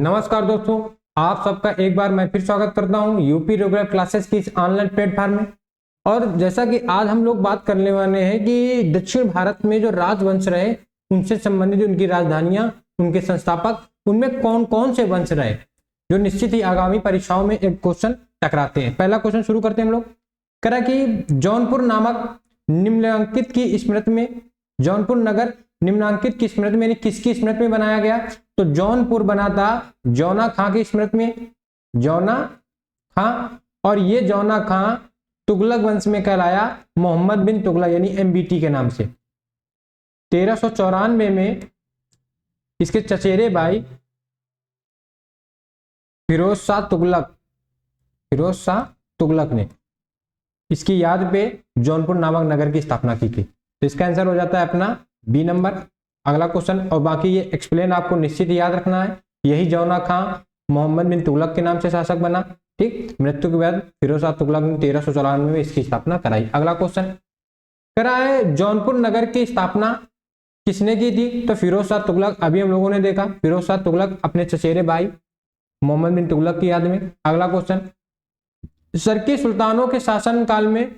नमस्कार दोस्तों, आप सबका एक बार मैं फिर स्वागत करता हूं यूपी रेगुलर क्लासेस की इस ऑनलाइन प्लेटफॉर्म में। और जैसा कि आज हम लोग बात करने वाले हैं कि दक्षिण भारत में जो राजवंश रहे उनसे संबंधित उनकी राजधानियां, उनके संस्थापक, उनमें कौन कौन से वंश रहे, जो निश्चित ही आगामी परीक्षाओं में एक क्वेश्चन टकराते हैं। पहला क्वेश्चन शुरू करते हैं हम लोग। कह कि जौनपुर नामक निम्नलिखित की स्मृति में, जौनपुर नगर निम्नांकित की स्मृति में किसकी स्मृति में बनाया गया? तो जौनपुर बना था जौना खां की स्मृति में, जौना खां। और ये जौना खां तुगलक वंश में कहलाया मोहम्मद बिन तुगलक यानी एमबीटी के नाम से। 1394 में इसके चचेरे भाई फिरोज शाह तुगलक ने इसकी याद पे जौनपुर नामक नगर की स्थापना की थी। तो इसका आंसर हो जाता है अपना बी नंबर। अगला क्वेश्चन, और बाकी ये एक्सप्लेन आपको निश्चित याद रखना है। यही जौना खां मोहम्मद बिन तुगलक के नाम से शासक बना। ठीक, मृत्यु के बाद फिरोज शाह तुगलक ने 1394 में इसकी स्थापना कराई। अगला क्वेश्चन करा है जौनपुर नगर की स्थापना किसने की थी? तो फिरोज शाह तुगलक। अभी हम लोगों ने देखा फिरोज शाह तुगलक अपने चचेरे भाई मोहम्मद बिन तुगलक की याद में। अगला क्वेश्चन, शर्की सुल्तानों के शासन काल में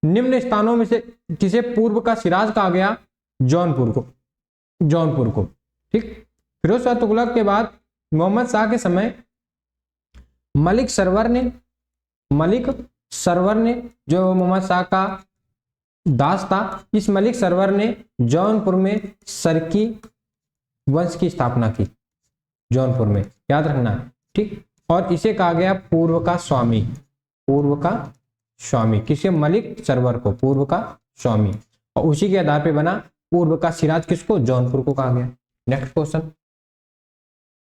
निम्न स्थानों में से किसे पूर्व का सिराज कहा गया? जौनपुर को। ठीक, फिरोज शाह तुगलक के बाद मोहम्मद शाह के समय मलिक सरवर ने जो मोहम्मद शाह का दास था, इस मलिक सरवर ने जौनपुर में सरकी वंश की स्थापना की। जौनपुर में, याद रखना है। ठीक, और इसे कहा गया पूर्व का स्वामी। किसे? मलिक सरवर को पूर्व का स्वामी। और उसी के आधार पे बना पूर्व का सिराज किसको? जौनपुर को कहा गया। नेक्स्ट क्वेश्चन,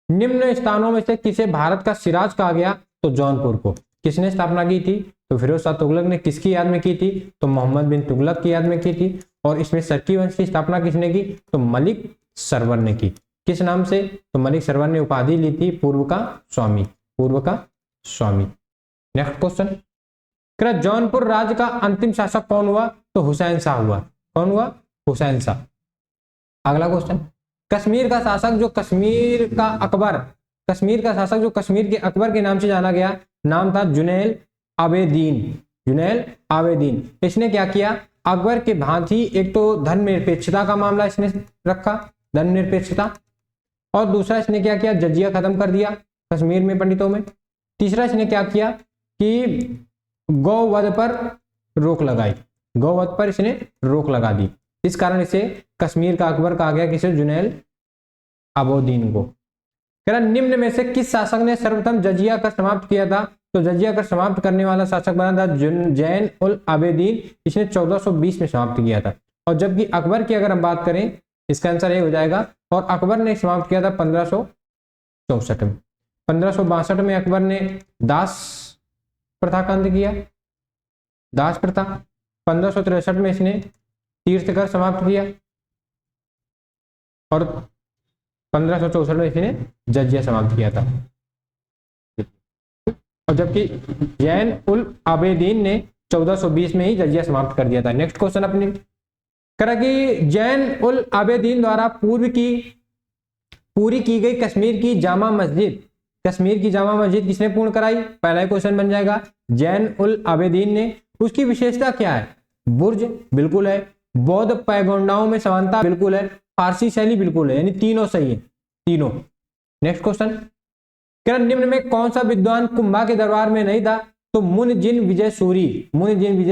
निम्न स्थानों में से किसे भारत का सिराज कहा गया? तो जौनपुर को। किसने स्थापना की थी? तो फिरोज शाह तुगलक ने। किसकी याद में की थी? तो मोहम्मद बिन तुगलक की याद में की थी। और इसमें सरकी वंश की स्थापना किसने की? तो मलिक सरवर ने की। किस नाम से? तो मलिक सरवर ने उपाधि ली थी पूर्व का स्वामी। नेक्स्ट क्वेश्चन, जौनपुर राज्य का अंतिम शासक कौन हुआ? तो हुसैन शाह हुआ। कौन हुआ? हुसैन शाह। अगला क्वेश्चन, कश्मीर का शासक जो कश्मीर के अकबर के नाम से जाना गया, नाम था जुनैल आबेदीन। इसने क्या किया? अकबर के भांति एक तो धर्मनिरपेक्षता का मामला इसने रखा, धर्मनिरपेक्षता। और दूसरा इसने क्या किया? जजिया खत्म कर दिया कश्मीर में पंडितों में। तीसरा इसने क्या किया कि गौवध पर इसने रोक लगा दी। इस कारण इसे कश्मीर का अकबर कहा गया। किसे? जुनैल आबेदीन को। निम्न में से किस शासक ने सर्वप्रथम जजिया कर समाप्त किया था? तो जजिया कर समाप्त करने वाला शासक बना था जैन उल आबेदीन। इसने 1420 में समाप्त किया था। और जबकि अकबर की अगर हम बात करें, इसका आंसर ये हो जाएगा, और अकबर ने समाप्त किया था 1564 में। 1562 में अकबर ने दास प्रथा का अंत किया, दास प्रथा। 1563 में इसने तीर्थकर समाप्त किया। और 1564 में इसने जजिया समाप्त किया था। और जबकि जैन उल आबेदीन ने 1420 में ही जजिया समाप्त कर दिया था। नेक्स्ट क्वेश्चन अपने करा कि जैन उल आबेदीन द्वारा पूरी की गई कश्मीर की जामा मस्जिद किसने पूर्ण कराई? पहला क्वेश्चन बन जाएगा जैन उल आबेदीन ने। उसकी विशेषता क्या है? बुर्ज बिल्कुल है, बौद्ध पैगोंडाओं में समानता बिल्कुल है, फारसी शैली बिल्कुल है, यानी तीनों सही है, तीनों। नेक्स्ट क्वेश्चन, निम्न में कौन सा विद्वान कुंभा के दरबार में नहीं था? तो मुनिजिन विजय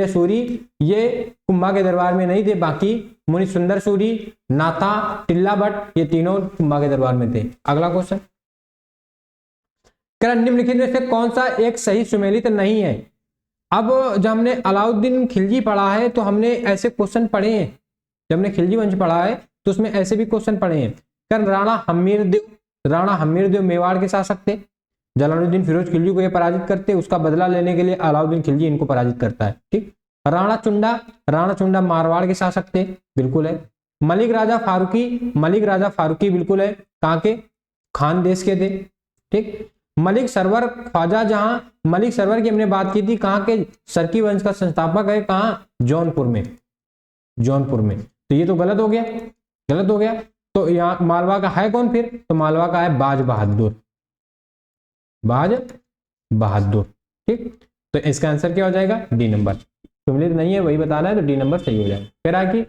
सूरी ये कुंभा के दरबार में नहीं थे। बाकी मुनि सुंदर सूरी, नाथा, टिल्ला भट्ट, ये तीनों कुंभा के दरबार में थे। अगला क्वेश्चन, निम्नलिखित में से कौन सा एक सही सुमेलित नहीं है? अब जब हमने अलाउद्दीन खिलजी पढ़ा है तो हमने ऐसे क्वेश्चन पढ़े हैं। जब हमने खिलजी वंश पढ़ा है तो उसमें ऐसे भी क्वेश्चन पढ़े हैं। राणा हमीरदेव मेवाड़ के शासक थे। जलालुद्दीन फिरोज खिलजी को ये पराजित करते, उसका बदला लेने के लिए अलाउद्दीन खिलजी इनको पराजित करता है। ठीक, राणा चुंडा मारवाड़ के शासक थे, बिल्कुल है। मलिक राजा फारूकी बिल्कुल है, कहाँ के? खान देश के थे। ठीक, मलिक सरवर ख्वाजा जहां, मलिक सरवर की हमने बात की थी, कहाँ के? सरकी वंश का संस्थापक है। कहाँ? जौनपुर में। तो ये तो गलत हो गया। तो यहाँ मालवा का है कौन फिर? तो मालवा का है बाज बहादुर। बाज बहादुर। ठीक, तो इसका आंसर क्या हो जाएगा? D number. सुमिलित नहीं है वही बताना है, तो डी नंबर सही हो जाएगा। कह रहा है कि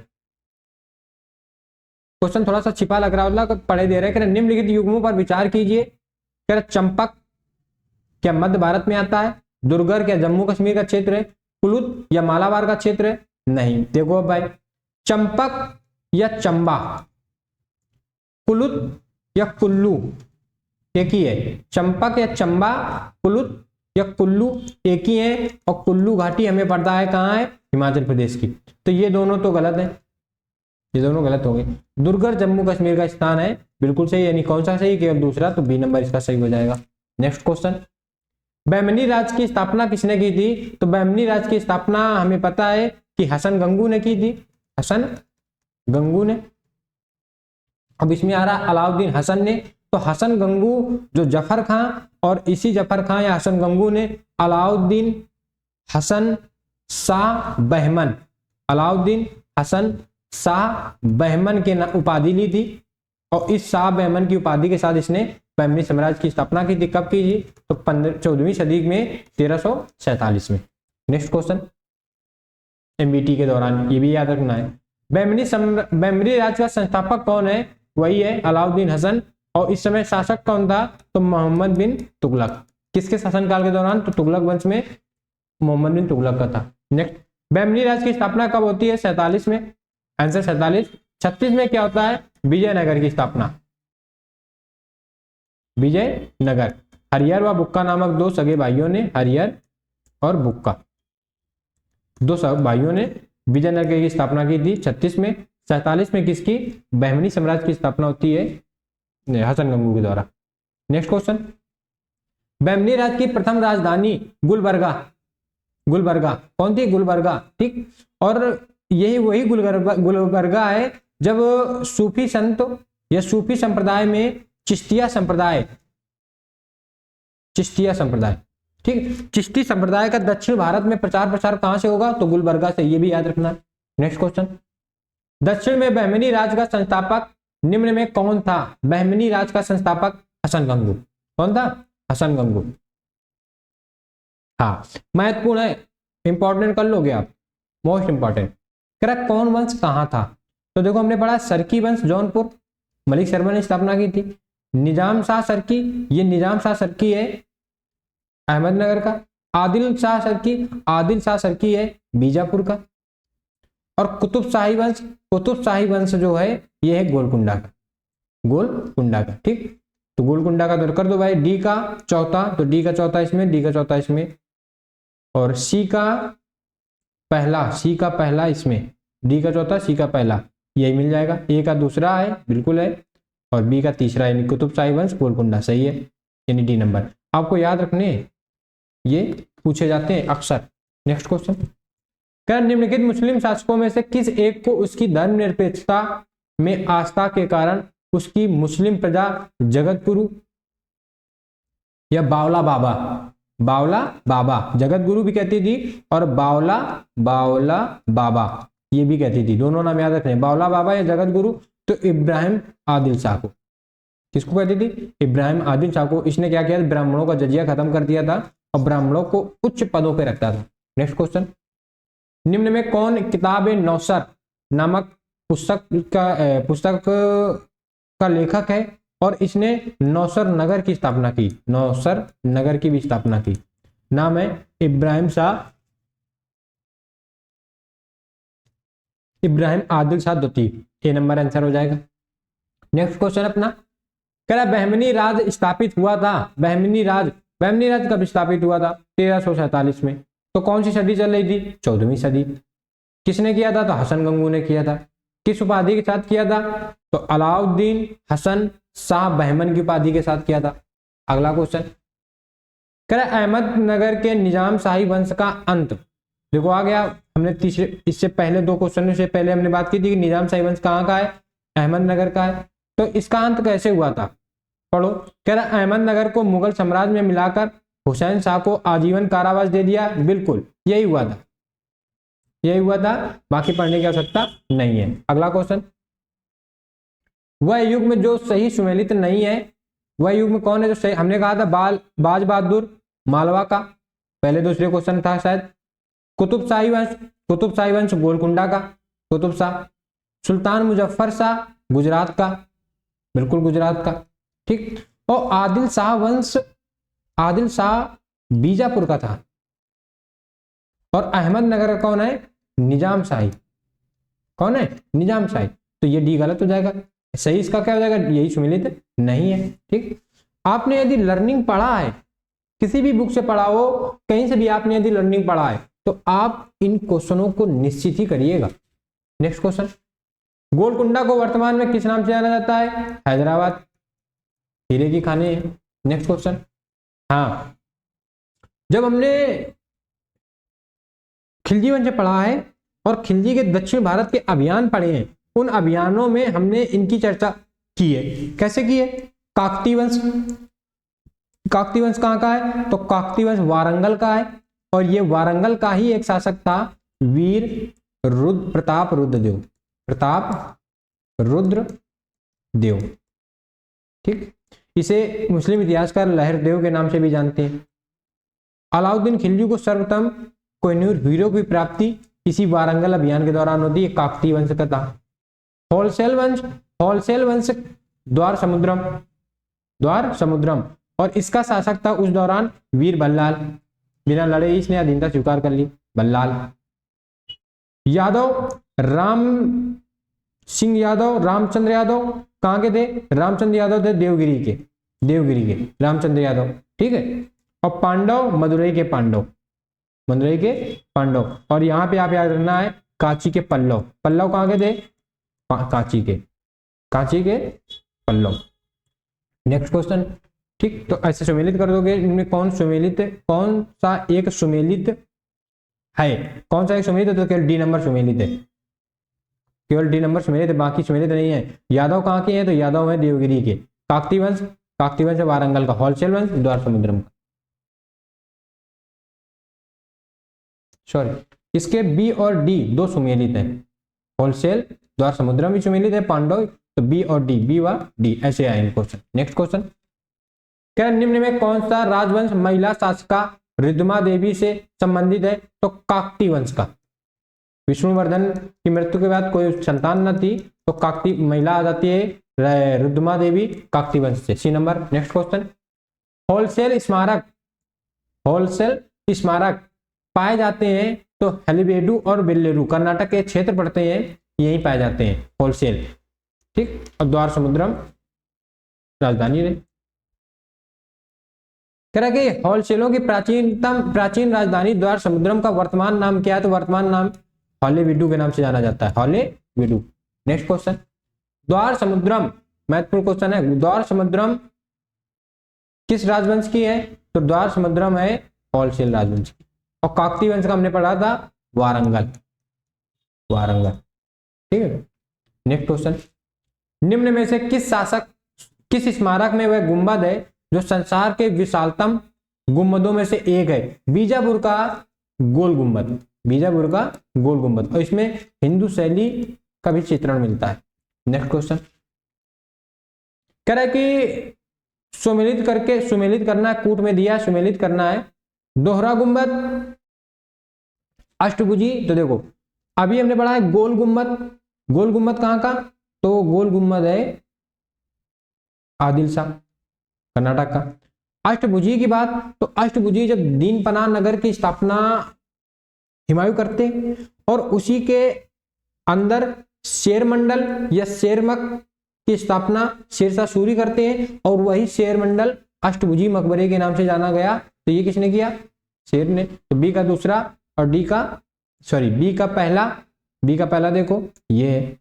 क्वेश्चन थोड़ा सा छिपा लग रहा है, पढ़े दे रहे हैं। निम्नलिखित युग्मों पर विचार कीजिए। कह रहा चंपक क्या मध्य भारत में आता है? दुर्गर क्या जम्मू कश्मीर का क्षेत्र है? कुलुत या मालाबार का क्षेत्र है? नहीं। देखो भाई, चंपक या चंबा, कुलुत या कुल्लू एक ही है। चंपक या चंबा, कुलुत या कुल्लू एक ही है। और कुल्लू घाटी हमें पड़ता है कहाँ है? हिमाचल प्रदेश की। तो ये दोनों तो गलत है, ये दोनों गलत हो गए। दुर्गर जम्मू कश्मीर का स्थान है, बिल्कुल सही। यानी कौन सा सही? केवल दूसरा, तो बी नंबर इसका सही हो जाएगा। नेक्स्ट क्वेश्चन, बहमनी राज की स्थापना किसने की थी? तो बहमनी राज की स्थापना हमें पता है कि हसन गंगू ने की थी, हसन गंगू ने। अब इसमें आ रहा अलाउद्दीन हसन ने। तो हसन गंगू जो जफर खां, और इसी जफर खां या हसन गंगू ने अलाउद्दीन हसन शाह बहमन, अलाउद्दीन हसन शाह बहमन के उपाधि ली थी। और इस शाह बहमन की उपाधि के साथ इसने बहमनी साम्राज्य की स्थापना की थी। कब की थी? तो 14वीं सदी में 1347 में। नेक्स्ट क्वेश्चन, एमबीटी के दौरान, ये भी याद रखना है। बहमनी राज्य का संस्थापक कौन है? वही है अलाउद्दीन हसन। और इस समय शासक कौन था? तो मोहम्मद बिन तुगलक। किसके शासनकाल के दौरान? तो तुगलक वंश में मोहम्मद बिन तुगलक का था। नेक्स्ट, बहमनी राज्य की स्थापना कब होती है? 47 में। आंसर 47। 36 में क्या होता है? विजयनगर की स्थापना, विजयनगर। हरिहर व बुक्का नामक दो सगे भाइयों ने, हरिहर और बुक्का दो सगे भाइयों ने विजयनगर की स्थापना की थी 36 में। 47 में किसकी? बहमनी साम्राज्य की स्थापना होती है हसन गंगू के द्वारा। नेक्स्ट क्वेश्चन, बहमनी राज्य की प्रथम राजधानी गुलबर्गा, गुलबर्गा कौन थी? गुलबर्गा। ठीक, और यही वही गुलबर्गा है जब सूफी संत या सूफी संप्रदाय में चिश्तिया संप्रदाय, चिश्तिया संप्रदाय, ठीक, चिश्ती संप्रदाय का दक्षिण भारत में प्रचार प्रसार कहां से होगा? तो गुलबर्गा से। ये भी याद रखना है। नेक्स्ट क्वेश्चन, दक्षिण में बहमनी राज का संस्थापक निम्न में कौन था? बहमनी राज का संस्थापक हसन गंगू। कौन था? हसन गंगू। हाँ, महत्वपूर्ण है, इंपॉर्टेंट कर लोगे आप, मोस्ट इंपॉर्टेंट। कह रहा कौन वंश कहां था? तो देखो हमने पढ़ा सरकी वंश जौनपुर, मलिक शर्मा ने स्थापना की थी। निजाम शाह सरकी, ये निजाम शाह सरकी है अहमदनगर का। आदिल शाह सरकी, आदिल शाह सरकी है बीजापुर का। और कुतुब शाही वंश, कुतुब शाही वंश जो है ये है गोलकुंडा का, गोलकुंडा का। ठीक, तो गोलकुंडा का तो कर दो भाई। डी का चौथा, तो डी का चौथा इसमें, डी का चौथा इसमें। और सी का पहला, सी का पहला इसमें, डी का चौथा सी का पहला, यही मिल जाएगा। ए का दूसरा है, बिल्कुल है। और बी का तीसरा, यानी कुतुब शाही वंश गोलकुंडा, सही है, यानी डी नंबर। आपको याद रखने, ये पूछे जाते हैं अक्सर। नेक्स्ट क्वेश्चन, क्या निम्नलिखित मुस्लिम शासकों में से किस एक को उसकी धर्मनिरपेक्षता में आस्था के कारण उसकी मुस्लिम प्रजा जगत गुरु या बावला बाबा, बावला बाबा जगत गुरु भी कहती थी, और बावला बावला बाबा ये भी कहती थी। दोनों नाम याद रखने, बावला बाबा या जगत गुरु। तो इब्राहिम आदिल शाह को, किसको कहती थी? इब्राहिम आदिल शाह को। इसने क्या किया? ब्राह्मणों का जजिया खत्म कर दिया था और ब्राह्मणों को उच्च पदों पर रखता था। नेक्स्ट क्वेश्चन, निम्न में कौन किताब नौसर नामक पुस्तक का लेखक है और इसने नौसर नगर की स्थापना की? नौसर नगर की भी स्थापना की। नाम है इब्राहिम शाह, इब्राहिम आदिल शाह द्वितीय। ए नंबर आंसर हो जाएगा। नेक्स्ट क्वेश्चन अपना, कह रहा बहमनी राज स्थापित हुआ था, बहमनी राज कब स्थापित हुआ था? 1347 में। तो कौन सी सदी चल रही थी? 14वीं सदी। किसने किया था? तो हसन गंगू ने किया था। किस उपाधि के साथ किया था? तो अलाउद्दीन हसन शाह बहमन की उपाधि के साथ किया था। अगला क्वेश्चन, कह रहा अहमदनगर के निजाम शाही वंश का अंत, देखो आ गया। हमने तीसरे, इससे पहले दो क्वेश्चन से पहले हमने बात की थी कि निजाम शाही वंश कहाँ का है? अहमदनगर का है। तो इसका अंत कैसे हुआ था? पढ़ो। कह रहा अहमदनगर को मुगल साम्राज्य में मिलाकर हुसैन शाह को आजीवन कारावास दे दिया। बिल्कुल यही हुआ था, यही हुआ था, बाकी पढ़ने की आवश्यकता नहीं है। अगला क्वेश्चन, वह युग में जो सही सुमेलित नहीं है वह युग में कौन है जो सही, हमने कहा था बाज बहादुर मालवा का पहले दूसरे क्वेश्चन था शायद। कुतुब शाही वंश गोलकुंडा का कुतुब शाह। सुल्तान मुजफ्फर शाह गुजरात का, बिल्कुल गुजरात का, ठीक। और आदिल शाह बीजापुर का था। और अहमदनगर का कौन है, निजाम शाही। कौन है, निजाम शाही। तो ये डी गलत हो जाएगा, सही इसका क्या हो जाएगा, यही सुमेलित नहीं है, ठीक। आपने यदि लर्निंग पढ़ा है, किसी भी बुक से पढ़ा हो, कहीं से भी आपने यदि लर्निंग पढ़ा है, तो आप इन क्वेश्चनों को निश्चित ही करिएगा। नेक्स्ट क्वेश्चन, गोलकुंडा को वर्तमान में किस नाम से जाना जाता है, हैदराबाद, हीरे की खानी है। नेक्स्ट क्वेश्चन, हाँ, जब हमने खिलजी वंश पढ़ा है और खिलजी के दक्षिण भारत के अभियान पढ़े हैं, उन अभियानों में हमने इनकी चर्चा की है। कैसे की है, काकतीय वंश, काकतीय वंश कहाँ का है, तो काकतीय वंश वारंगल का है। और ये वारंगल का ही एक शासक था वीर प्रताप रुद्रदेव, ठीक। इसे मुस्लिम इतिहासकार लहरदेव के नाम से भी जानते हैं। अलाउद्दीन खिलजी को सर्वप्रथम कोहिनूर हीरो की प्राप्ति इसी वारंगल अभियान के दौरान होती है, काकतीय वंश का था। होलसेल वंश द्वार समुद्रम, और इसका शासक था उस दौरान वीर बल्लाल, बिना लड़े इसने अधीनता स्वीकार कर ली, बल्लाल। यादव रामचंद्र यादव कहाँ के थे, रामचंद्र यादव थे देवगिरी के रामचंद्र यादव, ठीक है। और पांडव मदुरई के पांडव। और यहाँ पे आप याद रखना है कांची के पल्लव कहाँ के थे, कांची के पल्लव। नेक्स्ट क्वेश्चन, ठीक। तो ऐसे सुमेलित कर दोगे, इनमें कौन सा एक सुमेलित है, तो केवल डी नंबर सुमेलित है, केवल डी नंबर सुमेलित है, बाकी सुमेलित नहीं है। यादव कहाँ के हैं, तो यादव है देवगिरी के। काकतीय वंश वारंगल का। होलसेल वंश द्वार समुद्रम का। सॉरी, इसके बी और डी दो सुमेलित हैं, होलसेल द्वार समुद्रम भी सुमेलित है, पांडव, तो बी और डी, बी व डी ऐसे आएंगे क्वेश्चन। नेक्स्ट क्वेश्चन, क्या निम्न में कौन सा राजवंश महिला शासिका रिद्धिमा देवी से संबंधित है, तो काकतीय वंश का। विष्णुवर्धन की मृत्यु के बाद कोई संतान न थी, तो काकतीय महिला आ जाती है रिद्धिमा देवी, काकतीय वंश से, सी नंबर। नेक्स्ट क्वेश्चन, होलसेल स्मारक पाए जाते हैं, तो हलेबीडु और वेल्लोर कर्नाटक के क्षेत्र पड़ते हैं, यही पाए जाते हैं होलसेल, ठीक। और द्वार समुद्रम राजधानी रहे। कह रहा कि होलसेलों की प्राचीन राजधानी द्वार समुद्रम का वर्तमान नाम क्या है, तो वर्तमान नाम हॉलीवुड के नाम से जाना जाता है, हॉलीवुड। नेक्स्ट क्वेश्चन, द्वार समुद्रम महत्वपूर्ण क्वेश्चन है, द्वार समुद्रम किस राजवंश की है, तो द्वार समुद्रम है होलसेल राजवंश की। और काकतीय वंश का हमने पढ़ा था वारंगल, ठीक है। नेक्स्ट क्वेश्चन, निम्न में से किस स्मारक में वह गुंबद है जो संसार के विशालतम गुंबदों में से एक है, बीजापुर का गोल गुंबद, और इसमें हिंदू शैली का भी चित्रण मिलता है। नेक्स्ट क्वेश्चन, कह रहा है कि सुमेलित करना है, कूट में दिया सुमेलित करना है, दोहरा गुंबद, अष्टभुजी। तो देखो अभी हमने पढ़ा है गोल गुंबद कहां का, तो गोल गुंबद है आदिल शाह कर्नाटक का। अष्टभुजी की बात, तो अष्टभुजी जब दीन पनाह नगर की स्थापना हुमायूं करते और उसी के अंदर शेर मंडल या शेरमक की स्थापना शेरशाह सूरी करते हैं, और वही शेर मंडल अष्टभुजी मकबरे के नाम से जाना गया। तो ये किसने किया, शेर ने। तो बी का दूसरा और बी का पहला देखो ये है,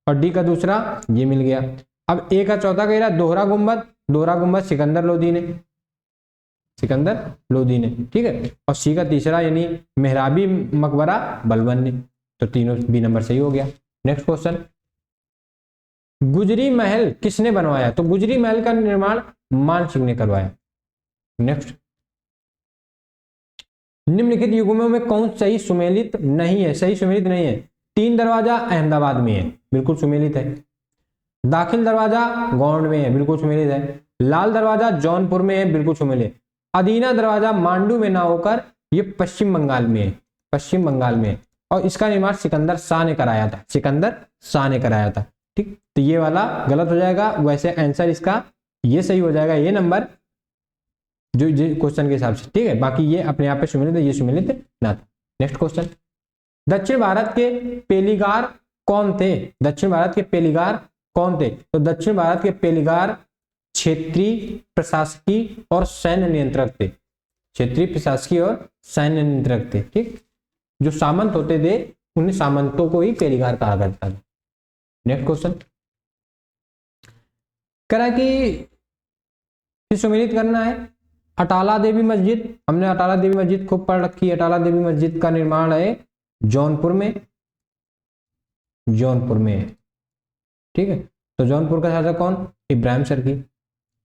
और डी का दूसरा ये मिल गया। अब ए का चौथा कह रहा दोहरा गुंबद सिकंदर लोदी ने, ठीक है। और सी का तीसरा यानी मेहराबी मकबरा बलबन ने, तो तीनों बी नंबर सही हो गया। नेक्स्ट क्वेश्चन, गुजरी महल किसने बनवाया, तो गुजरी महल का निर्माण मान सिंह ने करवाया। नेक्स्ट, निम्नलिखित युगों में कौन सही सुमेलित नहीं है, तीन दरवाजा अहमदाबाद में है, बिल्कुल सुमेलित है। दाखिल दरवाजा गौंड में है, बिल्कुल सुमेलित है। लाल दरवाजा जौनपुर में है, बिल्कुल शुमिल। अदीना दरवाजा मांडू में ना होकर ये पश्चिम बंगाल में है, पश्चिम बंगाल में। और इसका निर्माण सिकंदर शाह ने कराया था, सिकंदर शाह ने कराया था। ठीक, तो ये वाला गलत हो जाएगा, वैसे आंसर इसका ये सही हो जाएगा, ये नंबर जो क्वेश्चन के हिसाब से। ठीक है, बाकी ये अपने आप पे सुमिलित है, ये सुमिलित ना था। नेक्स्ट क्वेश्चन, दक्षिण भारत के पेलिगार कौन थे? दक्षिण भारत के पेलिगार कौन थे? तो दक्षिण भारत के पेलिगार क्षेत्रीय, प्रशासकीय और सैन्य नियंत्रक थे। क्षेत्रीय, प्रशासकीय और सैन्य नियंत्रक थे। ठीक, जो सामंत होते थे उन्हें सामंतों को ही पेलिगार कहा करता था। नेक्स्ट क्वेश्चन, करा कि सुमिलित करना है। अटाला देवी मस्जिद, हमने अटाला देवी मस्जिद खूब पढ़ रखी है। अटाला देवी मस्जिद का निर्माण है जौनपुर में, जौनपुर में है। ठीक है, तो जौनपुर का शासक कौन? इब्राहिम सरकी,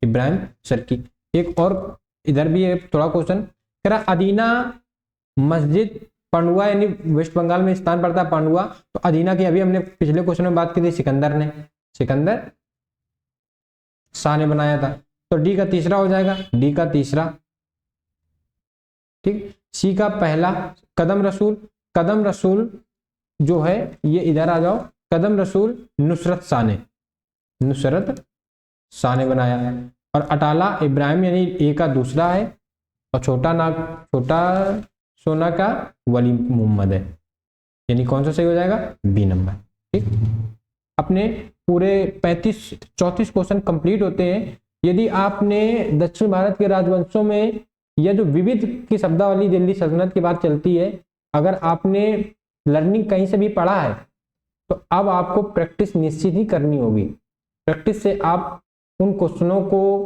इब्राहिम सरकी। एक और इधर भी है थोड़ा क्वेश्चन, कह रहा अदीना मस्जिद पांडुआ यानी वेस्ट बंगाल में स्थान पड़ता है पांडुआ। तो अदीना की अभी हमने पिछले क्वेश्चन में बात की थी, सिकंदर ने, सिकंदर शाह ने बनाया था। तो डी का तीसरा हो जाएगा, डी का तीसरा। ठीक, सी का पहला कदम रसूल, कदम रसूल जो है ये इधर आ जाओ, कदम रसूल नुसरत शाह ने, नुसरत शाह ने बनाया है। और अटाला इब्राहिम यानी ए का दूसरा है। और छोटा सोना का वली मोहम्मद है, यानी कौन सा सही हो जाएगा? B number. ठीक, अपने पूरे 34 क्वेश्चन कंप्लीट होते हैं यदि आपने दक्षिण भारत के राजवंशों में यह जो विविध की शब्दावली दिल्ली सल्तनत की बात चलती है, अगर आपने लर्निंग कहीं से भी पढ़ा है तो अब आपको प्रैक्टिस निश्चित ही करनी होगी। प्रैक्टिस से आप उन क्वेश्चनों को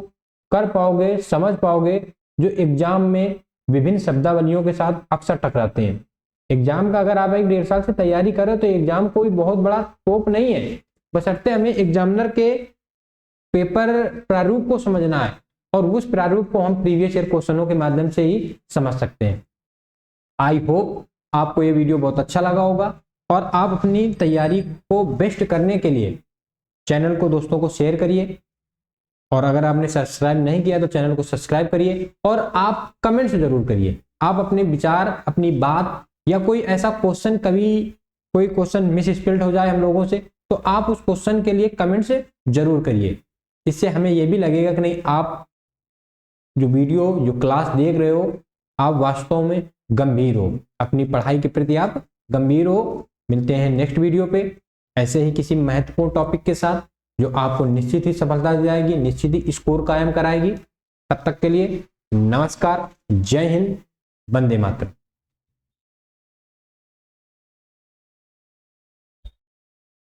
कर पाओगे, समझ पाओगे जो एग्जाम में विभिन्न शब्दावलियों के साथ अक्सर टकराते हैं। एग्जाम का अगर आप 1-1.5 साल से तैयारी करें तो एग्जाम कोई बहुत बड़ा स्कोप नहीं है, बशर्ते हमें एग्जामिनर के पेपर प्रारूप को समझना है और उस प्रारूप को हम प्रीवियस ईयर क्वेश्चनों के माध्यम से ही समझ सकते हैं। आई होप आपको ये वीडियो बहुत अच्छा लगा होगा और आप अपनी तैयारी को बेस्ट करने के लिए चैनल को दोस्तों को शेयर करिए और अगर आपने सब्सक्राइब नहीं किया तो चैनल को सब्सक्राइब करिए और आप कमेंट्स जरूर करिए। आप अपने विचार, अपनी बात या कोई ऐसा क्वेश्चन, कभी कोई क्वेश्चन मिस स्पेल्ड हो जाए हम लोगों से तो आप उस क्वेश्चन के लिए कमेंट्स जरूर करिए। इससे हमें यह भी लगेगा कि नहीं, आप जो वीडियो, जो क्लास देख रहे हो, आप वास्तव में गंभीर हो, अपनी पढ़ाई के प्रति आप गंभीर हो। मिलते हैं नेक्स्ट वीडियो पे ऐसे ही किसी महत्वपूर्ण टॉपिक के साथ जो आपको निश्चित ही सफलता दिलाएगी, निश्चित ही स्कोर कायम कराएगी। तब तक के लिए नमस्कार, जय हिंद, वंदे मातरम।